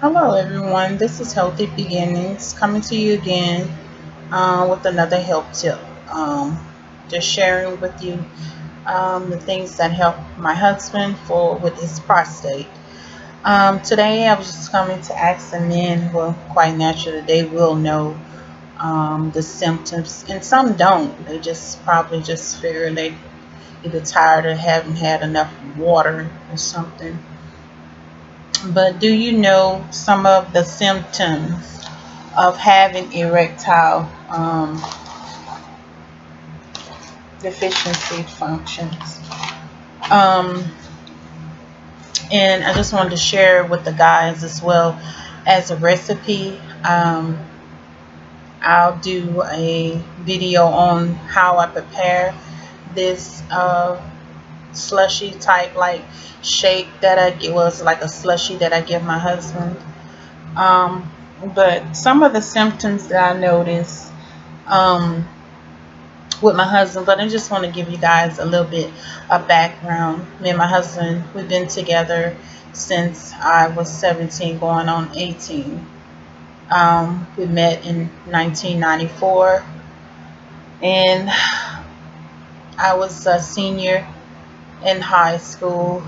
Hello, everyone. This is Healthy Beginnings coming to you again with another help tip. Just sharing with you the things that help my husband for with his prostate. Today, I was just coming to ask the men. Well, quite naturally, they will know the symptoms, and some don't. They just probably just figure they either tired or haven't had enough water or something. But do you know some of the symptoms of having erectile deficiency functions? Um, and I just wanted to share with the guys as well as a recipe. I'll do a video on how I prepare this slushy type like shake that I get was like a slushy that I give my husband. Um, but some of the symptoms that I notice um, with my husband, but I just want to give you guys a little bit of background. Me and my husband, we've been together since I was 17 going on 18. We met in 1994 and I was a senior in high school.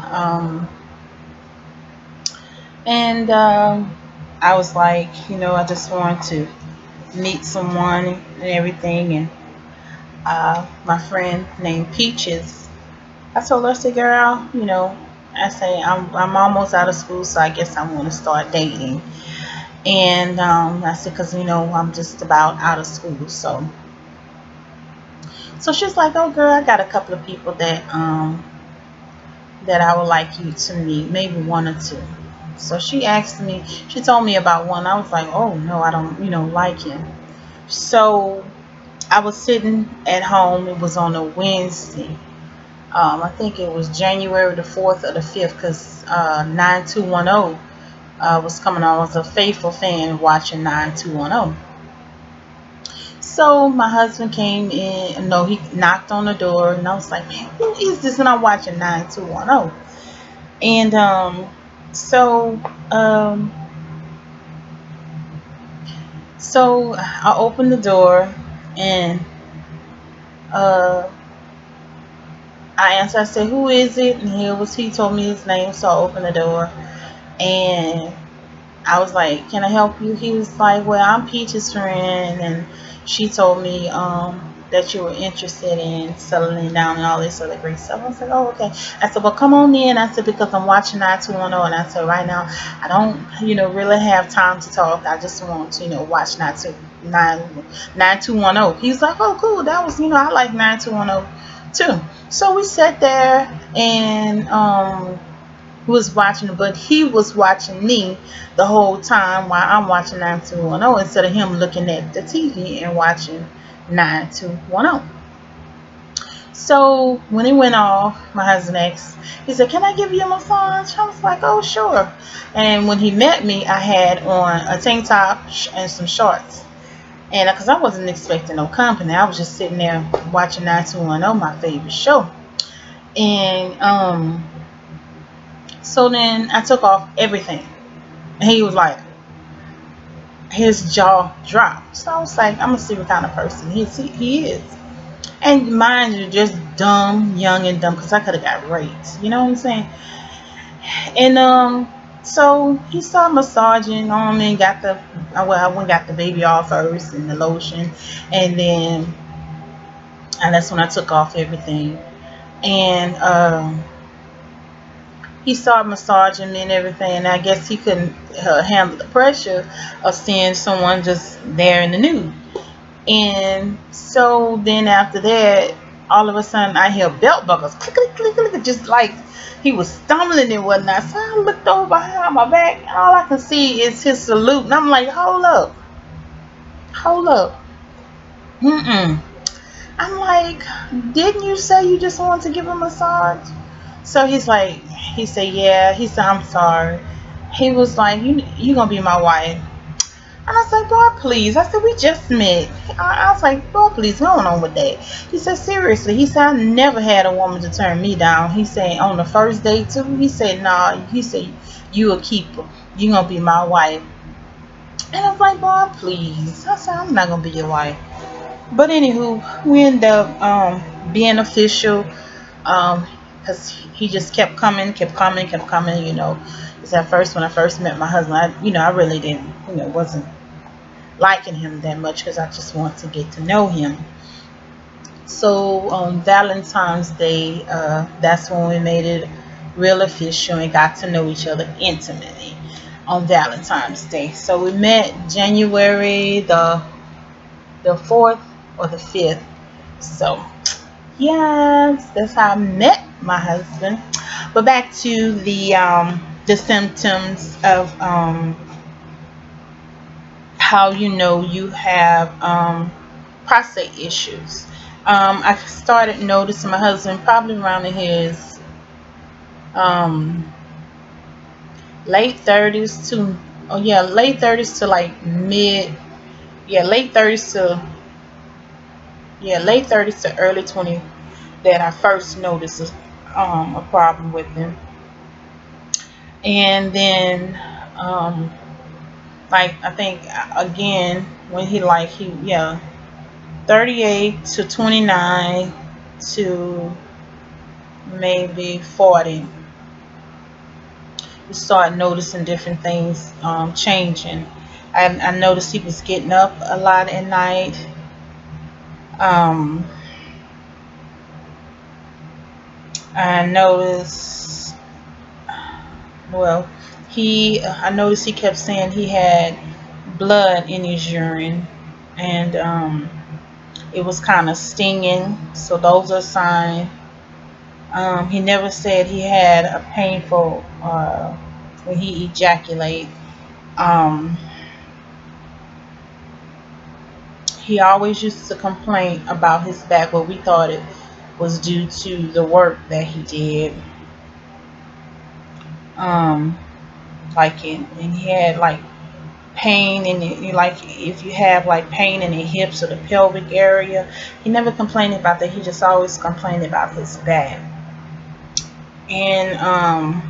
And I was like, I just want to meet someone and everything. And my friend named Peaches, I told her, I said, girl, I say I'm almost out of school, so I guess I want to start dating. And I said, because I'm just about out of school, so she's like, oh girl, I got a couple of people that I would like you to meet, maybe one or two. So she told me about one. I was like, oh no, I don't, like him. So I was sitting at home. It was on a Wednesday. I think it was January the 4th or the 5th because 9210 was coming on. I was a faithful fan watching 9210. So my husband came in. No, he knocked on the door, and I was like, man, who is this? And I'm watching 9210. And so um, so I opened the door, and I answered. I said, who is it? And he told me his name. So I opened the door, and I was like, can I help you? He was like, well, I'm Peach's friend, and she told me that you were interested in settling down and all this other great stuff. I was like, oh, okay. I said, well, come on in. I said, because I'm watching 9210, and I said, right now, I don't, really have time to talk. I just want to, watch 9210. He's like, oh, cool. That was, I like 9210 too. So we sat there and was watching, but he was watching me the whole time while I'm watching 9210 instead of him looking at the TV and watching 9210. So when it went off, my husband asked, he said, can I give you a massage? I was like, oh, sure. And when he met me, I had on a tank top and some shorts. And because I wasn't expecting no company, I was just sitting there watching 9210, my favorite show. And so then I took off everything. And he was like, his jaw dropped. So I was like, I'm going to see what kind of person he is. And mind you, just dumb, young and dumb, because I could have got raped. You know what I'm saying? And so he started massaging on me and I went and got the baby off first and the lotion. And that's when I took off everything. And he started massaging me and everything, and I guess he couldn't handle the pressure of seeing someone just there in the nude. And so then after that, all of a sudden I hear belt buckles, click, click, click, click, just like he was stumbling and whatnot. So I looked over behind my back, and all I can see is his salute. And I'm like, hold up. I'm like, didn't you say you just wanted to give him a massage? So he said, yeah. He said, I'm sorry. He was like, you gonna be my wife. And I said, boy, please. I said, we just met. I was like, boy, please, going on with that. He said, seriously. He said, I never had a woman to turn me down. He said, on the first date too. He said, nah. He said, you a keeper. You gonna be my wife. And I was like, boy, please. I said, I'm not gonna be your wife. But anywho, we ended up being official. Because he just kept coming, kept coming, kept coming. Because at first, when I first met my husband, I really didn't, wasn't liking him that much because I just wanted to get to know him. So on Valentine's Day, that's when we made it real official and got to know each other intimately on Valentine's Day. So we met January the 4th or the 5th. So yes, that's how I met my husband. But back to the symptoms of how you have prostate issues. I started noticing my husband probably around his late 30s to late 30s to like mid late 30s to late 30s to early 20s that I first noticed a problem with him. And then like I think again when he 38 to 29 to maybe 40, we started noticing different things changing. I noticed he was getting up a lot at night. I noticed, I noticed he kept saying he had blood in his urine, and it was kind of stinging. So those are signs. He never said he had a painful when he ejaculate. He always used to complain about his back, but we thought it was due to the work that he did. And he had like pain in it, like if you have like pain in the hips or the pelvic area. He never complained about that. He just always complained about his back. And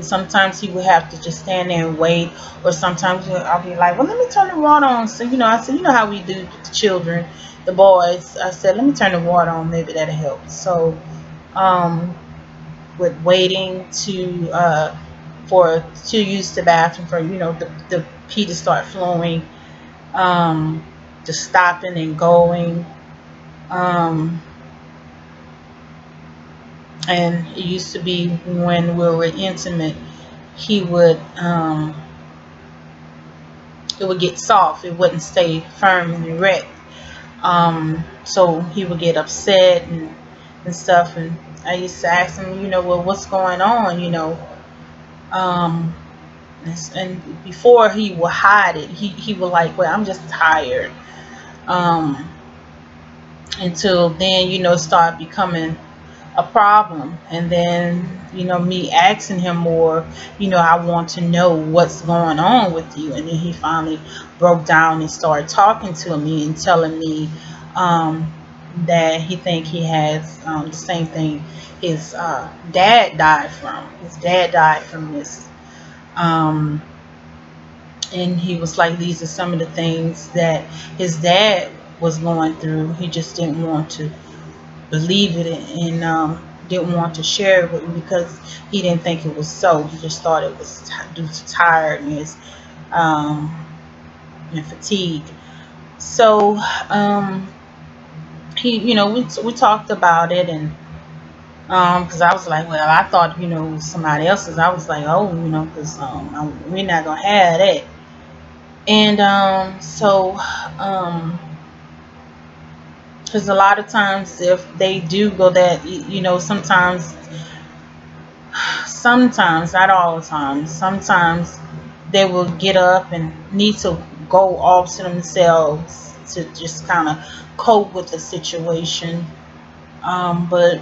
sometimes he would have to just stand there and wait, or sometimes I'll be like, well, let me turn the water on. So I said, how we do with the children, the boys. I said, let me turn the water on, maybe that'll help. So with waiting to use the bathroom for the pee to start flowing, to stopping and going, and it used to be when we were intimate, he would it would get soft, it wouldn't stay firm and erect. So he would get upset and stuff, and I used to ask him, well, what's going on, and before he would hide it, he would like, well, I'm just tired, until then, start becoming a problem. And then me asking him more, I want to know what's going on with you. And then he finally broke down and started talking to me and telling me that he think he has the same thing his dad died from. His dad died from this, and he was like, these are some of the things that his dad was going through. He just didn't want to believe it, and didn't want to share it with me because he didn't think it was so. He just thought it was due to tiredness and fatigue. So he, we talked about it, and because I was like, well, I thought somebody else's. I was like, oh, because we're not gonna have that. And so because a lot of times if they do go that, sometimes, not all the time, sometimes they will get up and need to go off to themselves to just kind of cope with the situation. But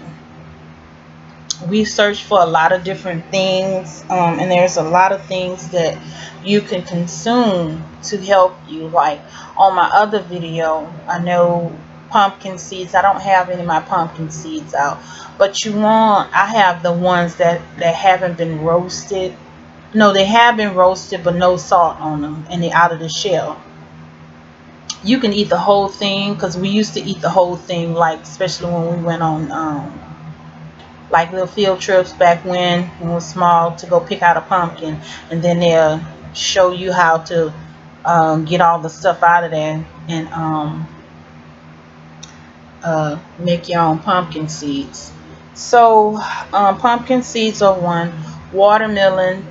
we search for a lot of different things, and there's a lot of things that you can consume to help you. Like on my other video, I know pumpkin seeds. I don't have any of my pumpkin seeds out, but I have the ones that haven't been roasted, No, they have been roasted, but no salt on them, and they're out of the shell. You can eat the whole thing, because we used to eat the whole thing, like especially when we went on like little field trips back when we were small, to go pick out a pumpkin, and then they'll show you how to get all the stuff out of there, and make your own pumpkin seeds. So pumpkin seeds are one. Watermelon,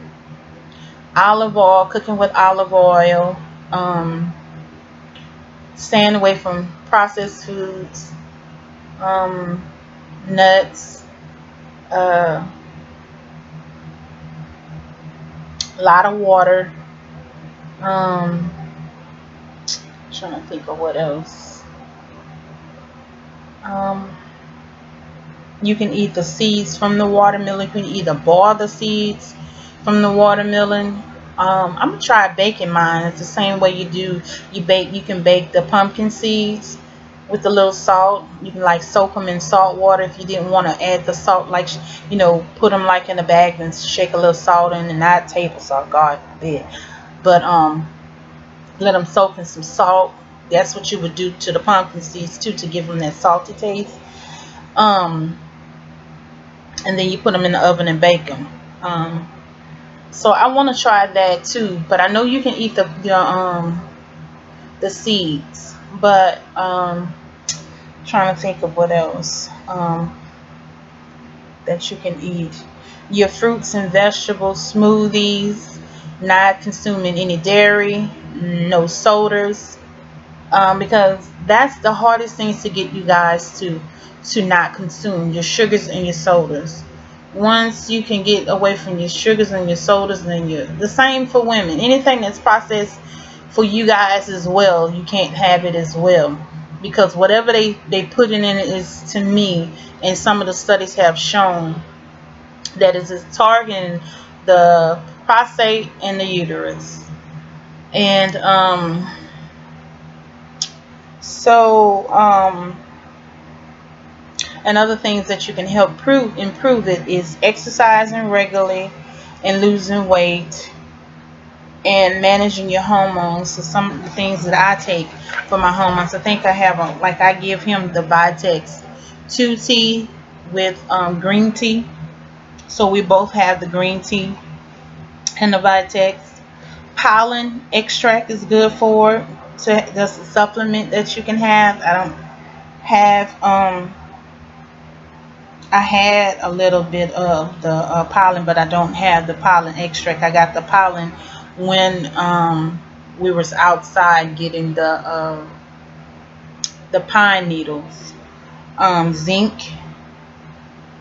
olive oil, cooking with olive oil, staying away from processed foods, nuts, a lot of water. Trying to think of what else. You can eat the seeds from the watermelon. You can either boil the seeds from the watermelon. I'm gonna try baking mine. It's the same way you can bake the pumpkin seeds with a little salt. You can like soak them in salt water if you didn't want to add the salt, like, you know, put them like in a bag and shake a little salt in, and not table salt, God forbid, but let them soak in some salt. That's what you would do to the pumpkin seeds too, to give them that salty taste. And then you put them in the oven and bake them. So I want to try that too, but I know you can eat the seeds, but trying to think of what else that you can eat. Your fruits and vegetables, smoothies, not consuming any dairy, no sodas, because that's the hardest things to get you guys to not consume, your sugars and your sodas. Once you can get away from your sugars and your sodas, then the same for women. Anything that's processed for you guys as well, you can't have it as well, because whatever they put in it is, to me, and some of the studies have shown that it's targeting the prostate and the uterus. And and other things that you can help improve it is exercising regularly and losing weight and managing your hormones. So some of the things that I take for my hormones, I think I have I give him the Vitex 2 tea with green tea. So we both have the green tea and the Vitex. Pollen extract is good for it. So that's a supplement that you can have. I don't have I had a little bit of the pollen, but I don't have the pollen extract. I got the pollen when we was outside getting the pine needles. Zinc,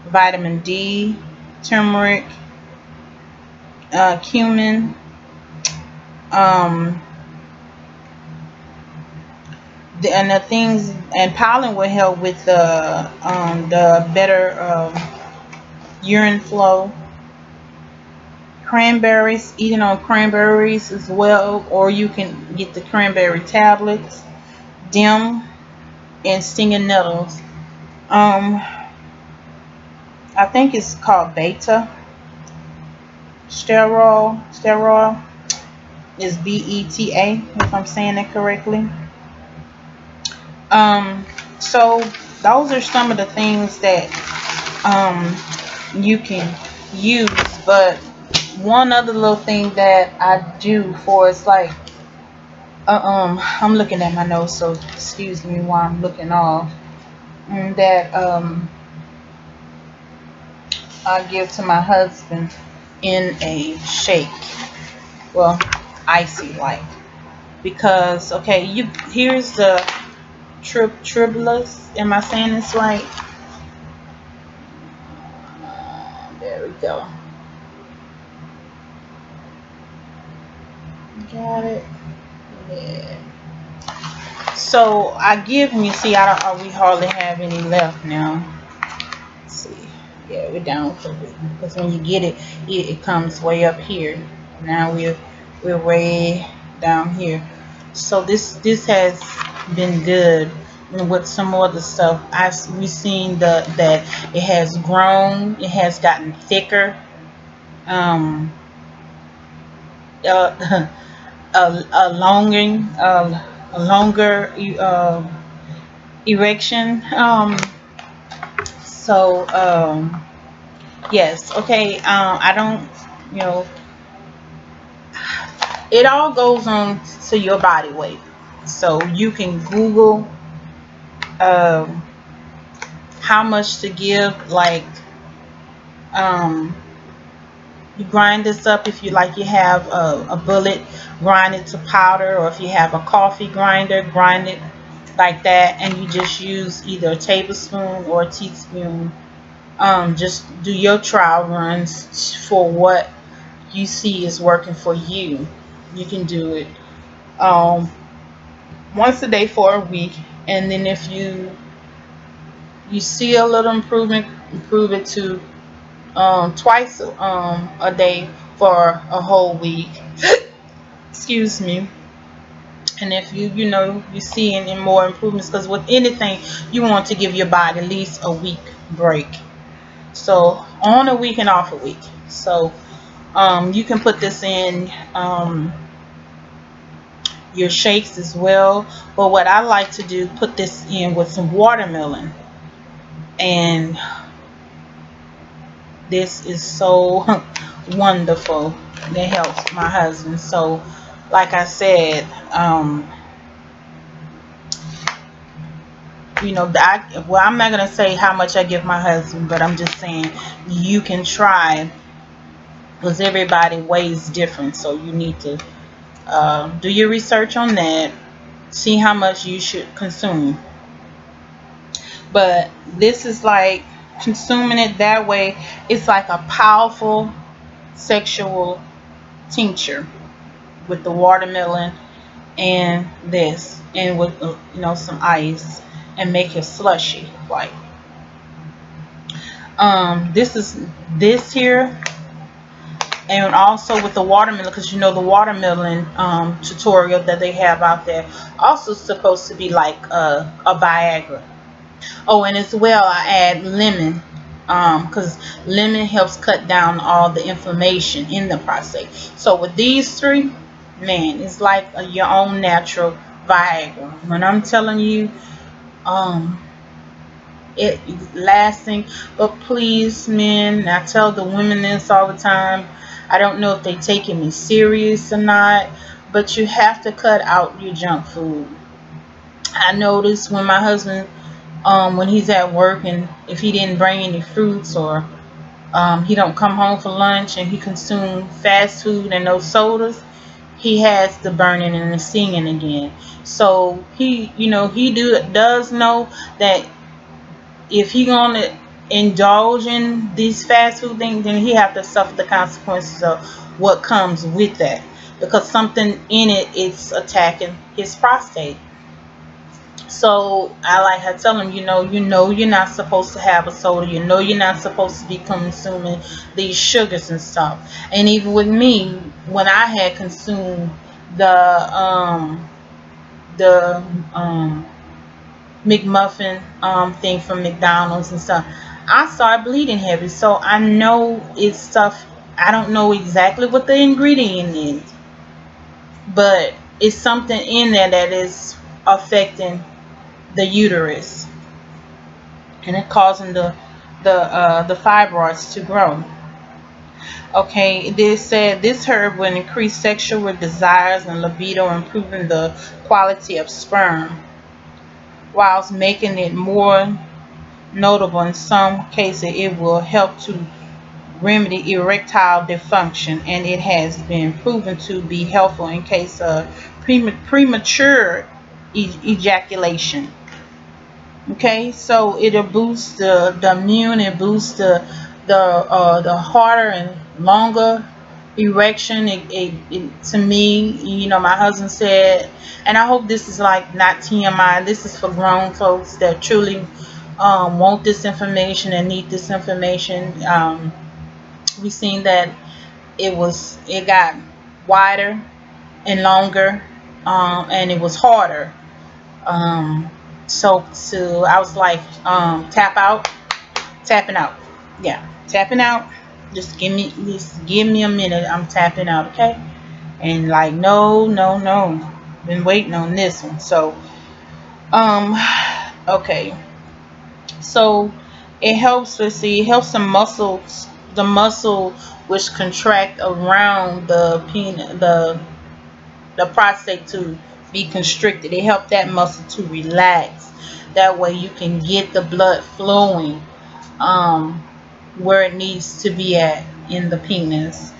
vitamin D, turmeric, cumin, and the things, and pollen will help with the better urine flow. Cranberries, eating on cranberries as well, or you can get the cranberry tablets. Dim and stinging nettles. I think it's called beta sterol is BETA, if I'm saying it correctly. So those are some of the things that you can use. But one other little thing that I do for, it's like I'm looking at my nose, so excuse me while I'm looking off, that I give to my husband in a shake, well, icy like, because okay, here's the Tribulus, am I saying this right? There we go. Got it. Yeah. So I give him, you see, we hardly have any left now. Let's see. Yeah, we're down for it, because when you get it, it comes way up here. Now we're way down here. So this has been good. And with some other stuff, we've seen that it has grown, it has gotten thicker. uh, a longer erection. So yes, okay. I don't, you know, it all goes on to your body weight. So you can Google um, how much to give. Like um, you grind this up if you like. You have a bullet, grind it to powder, or if you have a coffee grinder, grind it like that, and you just use either a tablespoon or a teaspoon. Just do your trial runs for what you see is working for you. You can do it um, once a day for a week, and then if you see a little improvement, improve it to twice a day for a whole week. Excuse me. And if you see any more improvements, because with anything you want to give your body at least a week break. So on a week and off a week. So you can put this in your shakes as well. But what I like to do, put this in with some watermelon, and this is so wonderful. That helps my husband. So like I said, well, I'm not gonna say how much I give my husband, but I'm just saying you can try, because everybody weighs different. So you need to do your research on that, see how much you should consume. But this is like consuming it that way. It's like a powerful sexual tincture with the watermelon and this, and with some ice, and make it slushy. Like this here, and also with the watermelon, because the watermelon tutorial that they have out there also supposed to be like a Viagra. Oh, and as well I add lemon, because lemon helps cut down all the inflammation in the prostate. So with these three, man, it's like your own natural Viagra. When I'm telling you, it lasting. But please, men, I tell the women this all the time. I don't know if they taking me serious or not, but you have to cut out your junk food. I notice when my husband, when he's at work, and if he didn't bring any fruits, or he don't come home for lunch, and he consume fast food and those sodas, he has the burning and the stinging again. So he does know that if he gonna indulge in these fast food things, then he have to suffer the consequences of what comes with that, because something in it is attacking his prostate. So I tell him, you're not supposed to have a soda. You're not supposed to be consuming these sugars and stuff. And even with me, when I had consumed the McMuffin thing from McDonald's and stuff, I started bleeding heavy. So I know it's stuff. I don't know exactly what the ingredient is, but it's something in there that is affecting the uterus, and it causing the fibroids to grow. Okay, this said this herb will increase sexual desires and libido, improving the quality of sperm, whilst making it more notable. In some cases, it will help to remedy erectile dysfunction, and it has been proven to be helpful in case of premature ejaculation. Okay, so it'll boost the immune, and boost the harder and longer erection. To me, my husband said, and I hope this is like not TMI. This is for grown folks that truly want this information and need this information. We seen that it got wider and longer, and it was harder. So I was like, tapping out. Yeah, tapping out. Just give me a minute. I'm tapping out, okay? And like, no, no, no. Been waiting on this one. So, um, okay. So it helps. Let's see. It helps the muscles, the muscle which contract around the penis, the prostate to be constricted. It helps that muscle to relax. That way you can get the blood flowing um, where it needs to be at in the penis.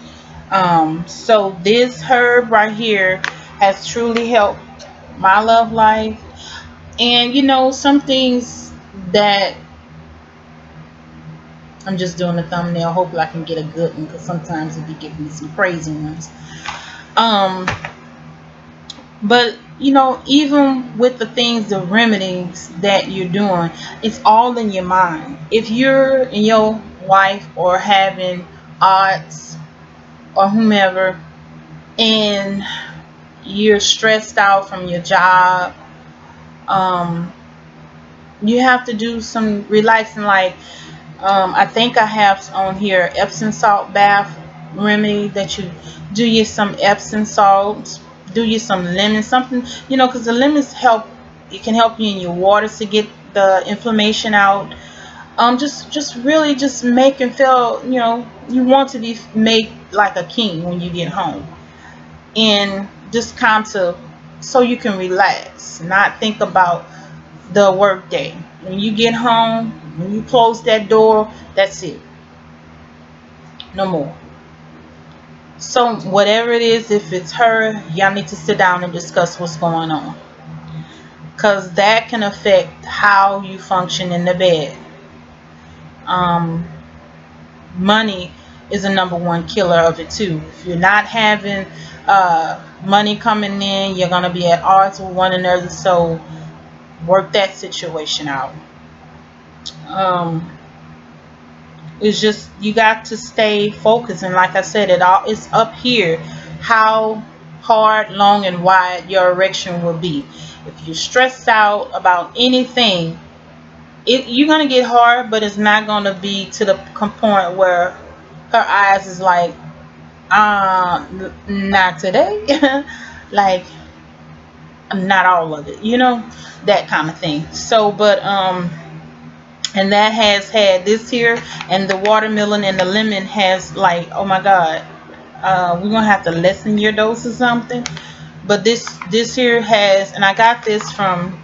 So this herb right here has truly helped my love life. And you know, some things that I'm just doing a thumbnail. Hopefully I can get a good one because sometimes it be giving me some crazy ones. Um, but you know, even with the things, the remedies that you're doing, it's all in your mind. If you're and your wife or having odds or whomever, and you're stressed out from your job, um, you have to do some relaxing. Like I think I have on here Epsom salt bath remedy that you do you some Epsom salt, do you some lemon, something, you know, because the lemons help. It can help you in your waters to get the inflammation out. Just really just make and feel, you know, you want to be made like a king when you get home, and just kind of so you can relax, not think about the work day. When you get home, when you close that door, that's it. No more. So whatever it is, if it's her, y'all need to sit down and discuss what's going on. Because that can affect how you function in the bed. Money is a #1 killer of it too. If you're not having money coming in, you're going to be at odds with one another. So work that situation out. It's just you got to stay focused, and like I said, it's up here how hard, long, and wide your erection will be. If you're stressed out about anything, you're gonna get hard, but it's not gonna be to the point where her eyes is like, not today, like not all of it, you know, that kind of thing. So, but and that has had this here, and the watermelon and the lemon has like, oh my god, we're gonna have to lessen your dose or something. But this here has, and I got this from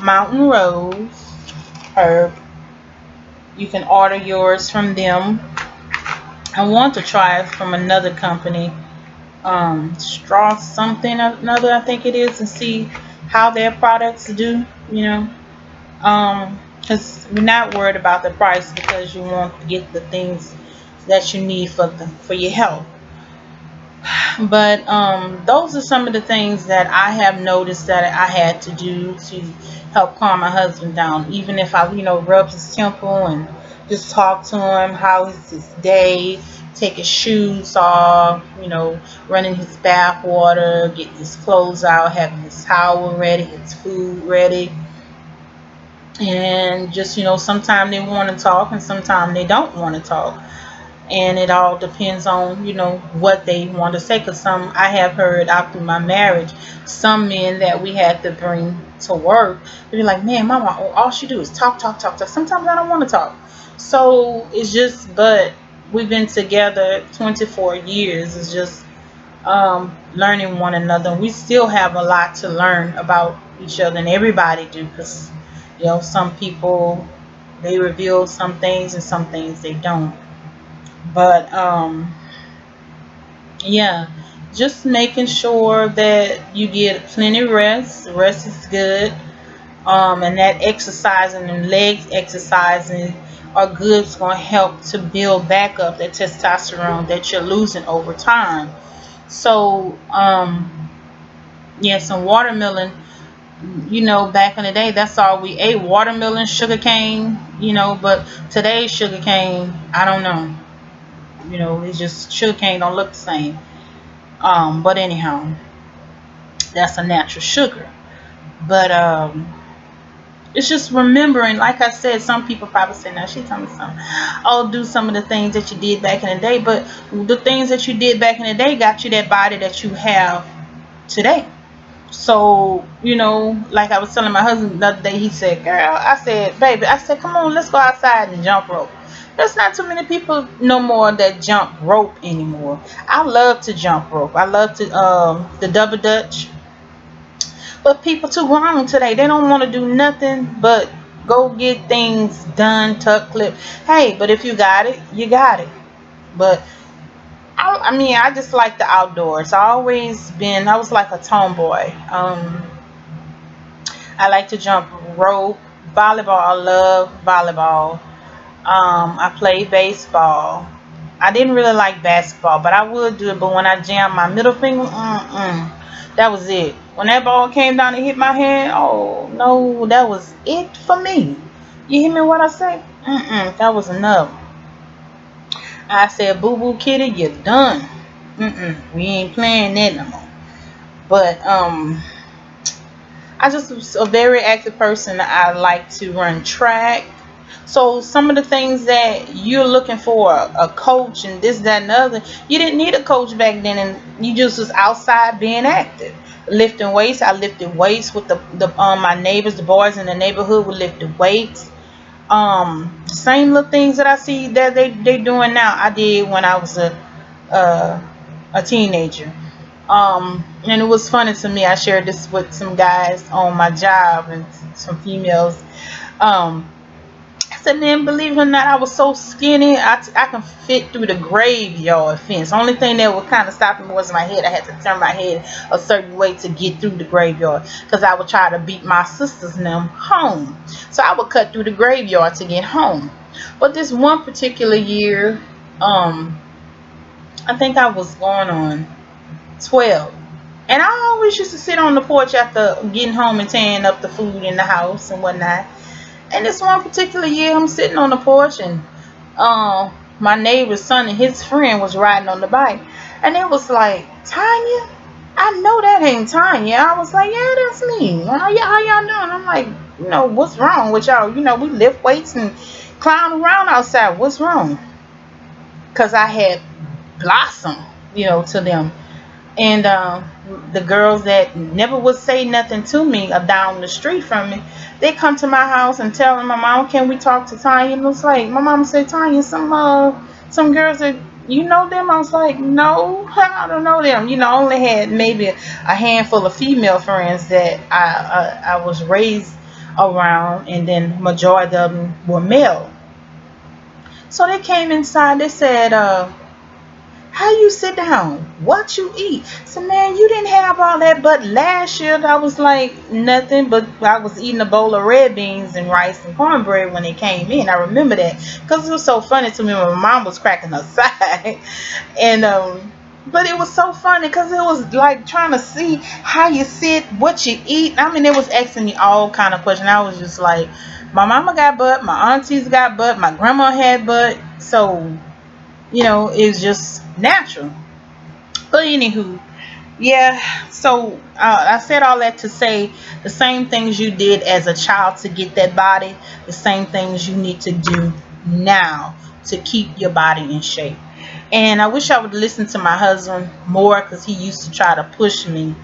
Mountain Rose Herb. You can order yours from them. I want to try it from another company, Straw something or another, I think it is, and see how their products do, you know. Because we're not worried about the price, because you want to get the things that you need for your health. But those are some of the things that I have noticed that I had to do to help calm my husband down. Even if I, you know, rub his temple and just talk to him, how is his day, take his shoes off, you know, running his bath water, getting his clothes out, having his towel ready, his food ready. And just, you know, sometimes they want to talk and sometimes they don't want to talk, and it all depends on, you know, what they want to say. Because some, I have heard out through my marriage, some men that we had to bring to work, they be like, man, mama, all she do is talk, talk, talk, talk. Sometimes I don't want to talk. So it's just, but we've been together 24 years. It's just learning one another. We still have a lot to learn about each other, and everybody do, because, you know, some people, they reveal some things and some things they don't. But yeah, just making sure that you get plenty of rest. Rest is good. And that exercising and legs exercising are good. It's going to help to build back up that testosterone that you're losing over time. So yeah, some watermelon. You know, back in the day, that's all we ate: watermelon, sugar cane. You know, but today's sugar cane, I don't know. You know, it's just sugar cane don't look the same. But anyhow, that's a natural sugar. But It's just remembering, like I said, some people probably say, now she telling me something. Oh, do some of the things that you did back in the day. But the things that you did back in the day got you that body that you have today. So, you know, like I was telling my husband the other day, he said, girl, I said, baby, I said, come on, let's go outside and jump rope. There's not too many people no more that jump rope anymore. I love to jump rope. I love to the double dutch. But people too grown today. They don't want to do nothing but go get things done, tuck, clip. Hey, but if you got it, you got it. But I mean, I just like the outdoors. I was like a tomboy. I like to jump rope, volleyball. I love volleyball. I played baseball. I didn't really like basketball, but I would do it. But when I jammed my middle finger, that was it. When that ball came down and hit my hand, oh no, that was it for me. You hear me what I say? That was enough. I said, boo boo kitty, you're done. We ain't playing that no more. But I just was a very active person. I like to run track. So some of the things that you're looking for, a coach and this, that, and the other, you didn't need a coach back then, and you just was outside being active. Lifting weights, I lifted weights with my neighbors, the boys in the neighborhood would lift the weights. Same little things that I see that they doing now, I did when I was a teenager. And it was funny to me. I shared this with some guys on my job and some females. I said, man, believe it or not, I was so skinny, I can fit through the graveyard fence. Only thing that would kind of stop me was my head. I had to turn my head a certain way to get through the graveyard, because I would try to beat my sisters and them home. So I would cut through the graveyard to get home. But this one particular year, I think I was going on 12. And I always used to sit on the porch after getting home and tearing up the food in the house and whatnot. And this one particular year, I'm sitting on the porch, and my neighbor's son and his friend was riding on the bike. And it was like, Tanya? I know that ain't Tanya. I was like, yeah, that's me. How y'all doing? I'm like, you know, what's wrong with y'all? You know, we lift weights and clown around outside. What's wrong? Because I had blossomed, you know, to them. And the girls that never would say nothing to me down the street from me, they come to my house and tell my mom, can we talk to Tanya? And it was like, my mom said, Tanya, some girls that, you know them? I was like, no, I don't know them. You know, I only had maybe a handful of female friends that I was raised around, and then majority of them were male. So they came inside, they said, how you sit down? What you eat? So, man, you didn't have all that. But last year, I was like, nothing. But I was eating a bowl of red beans and rice and cornbread when they came in. I remember that, because it was so funny to me when my mom was cracking her side. And, but it was so funny because it was like trying to see how you sit, what you eat. I mean, it was asking me all kind of questions. I was just like, my mama got butt. My aunties got butt. My grandma had butt. So, you know, it's just natural. But anywho, yeah, so I said all that to say the same things you did as a child to get that body, the same things you need to do now to keep your body in shape. And I wish I would listen to my husband more, because he used to try to push me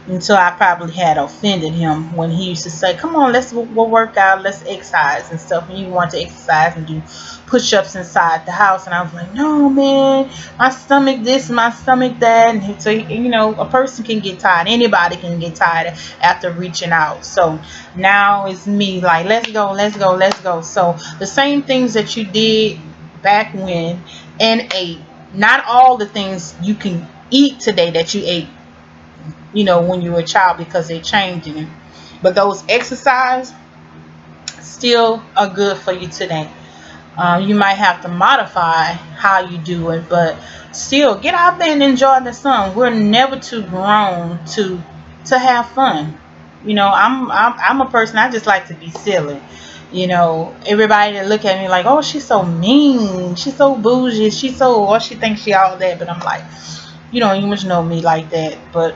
until I probably had offended him, when he used to say, come on, let's go work out, let's exercise and stuff. And you want to exercise and do push-ups inside the house. And I was like, no, man, my stomach this, my stomach that. And so, you know, a person can get tired. Anybody can get tired after reaching out. So now it's me, like, let's go, let's go, let's go. So the same things that you did back when and ate, not all the things you can eat today that you ate, you know, when you were a child, because they're changing. But those exercise still are good for you today. You might have to modify how you do it, but still get out there and enjoy the sun. We're never too grown to have fun. You know, I'm a person, I just like to be silly. You know, everybody that look at me like, oh, she's so mean, she's so bougie, she's so, or she thinks she all that. But I'm like, you don't even know me like that. But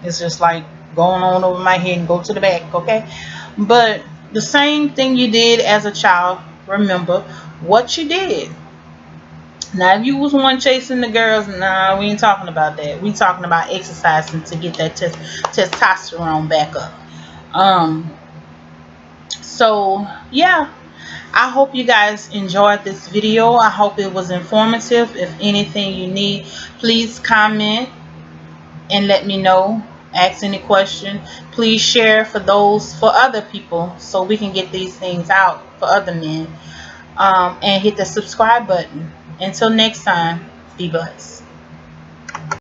it's just like going on over my head and go to the back, okay? But the same thing you did as a child. Remember what you did. Now, if you was one chasing the girls, nah, we ain't talking about that. We talking about exercising to get that testosterone back up. So yeah, I hope you guys enjoyed this video. I hope it was informative. If anything you need, please comment and let me know. Ask any question. Please share for other people, so we can get these things out for other men. And hit the subscribe button. Until next time, be blessed.